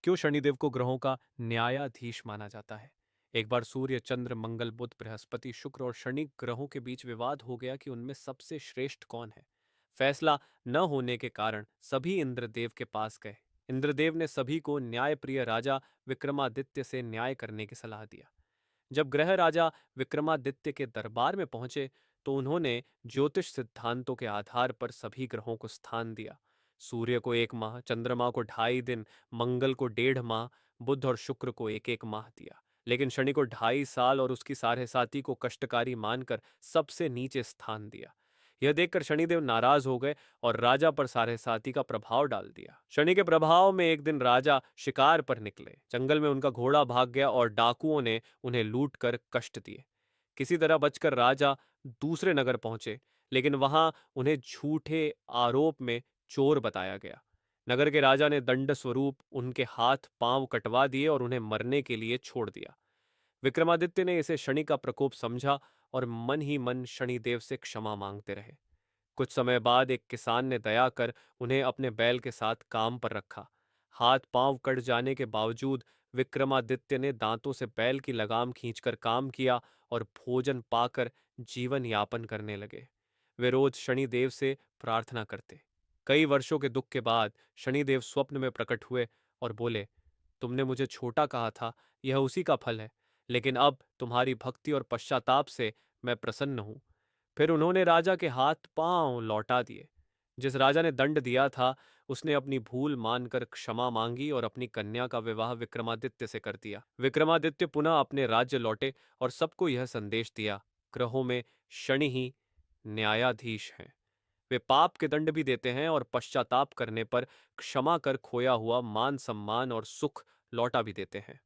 क्यों शनिदेव को ग्रहों का न्यायाधीश माना जाता है? एक बार सूर्य, चंद्र, मंगल, बुध, बृहस्पति, शुक्र और शनि ग्रहों के बीच विवाद हो गया कि उनमें सबसे श्रेष्ठ कौन है। फैसला न होने के कारण सभी इंद्रदेव के पास गए। इंद्रदेव ने सभी को न्यायप्रिय राजा विक्रमादित्य से न्याय करने की सलाह दिया। जब ग्रह राजा विक्रमादित्य के दरबार में पहुंचे तो उन्होंने ज्योतिष सिद्धांतों के आधार पर सभी ग्रहों को स्थान दिया। सूर्य को 1 माह, चंद्रमा को 2.5 दिन, मंगल को 1.5 माह, बुध और शुक्र को 1 1 माह दिया। लेकिन शनि को 2.5 साल और उसकी साढ़े साथी को कष्टकारी मानकर सबसे नीचे स्थान दिया। यह देखकर शनिदेव नाराज हो गए और राजा पर साढ़े साथी का प्रभाव डाल दिया। शनि के प्रभाव में एक दिन राजा शिकार पर निकले। जंगल में उनका घोड़ा भाग गया और डाकुओं ने उन्हें लूट कर कष्ट दिए। किसी तरह बचकर राजा दूसरे नगर पहुंचे, लेकिन वहां उन्हें झूठे आरोप में चोर बताया गया। नगर के राजा ने दंड स्वरूप उनके हाथ पांव कटवा दिए और उन्हें मरने के लिए छोड़ दिया। विक्रमादित्य ने इसे शनि का प्रकोप समझा और मन ही मन शनिदेव से क्षमा मांगते रहे। कुछ समय बाद एक किसान ने दया कर उन्हें अपने बैल के साथ काम पर रखा। हाथ पांव कट जाने के बावजूद विक्रमादित्य ने दांतों से बैल की लगाम खींचकर काम किया और भोजन पाकर जीवन यापन करने लगे। वे रोज शनिदेव से प्रार्थना करते। कई वर्षों के दुख के बाद शनिदेव स्वप्न में प्रकट हुए और बोले, तुमने मुझे छोटा कहा था, यह उसी का फल है। लेकिन अब तुम्हारी भक्ति और पश्चाताप से मैं प्रसन्न हूं। फिर उन्होंने राजा के हाथ पांव लौटा दिए। जिस राजा ने दंड दिया था उसने अपनी भूल मानकर क्षमा मांगी और अपनी कन्या का विवाह विक्रमादित्य से कर दिया। विक्रमादित्य पुनः अपने राज्य लौटे और सबको यह संदेश दिया, ग्रहों में शनि ही न्यायाधीश हैं। वे पाप के दंड भी देते हैं और पश्चाताप करने पर क्षमा कर खोया हुआ मान सम्मान और सुख लौटा भी देते हैं।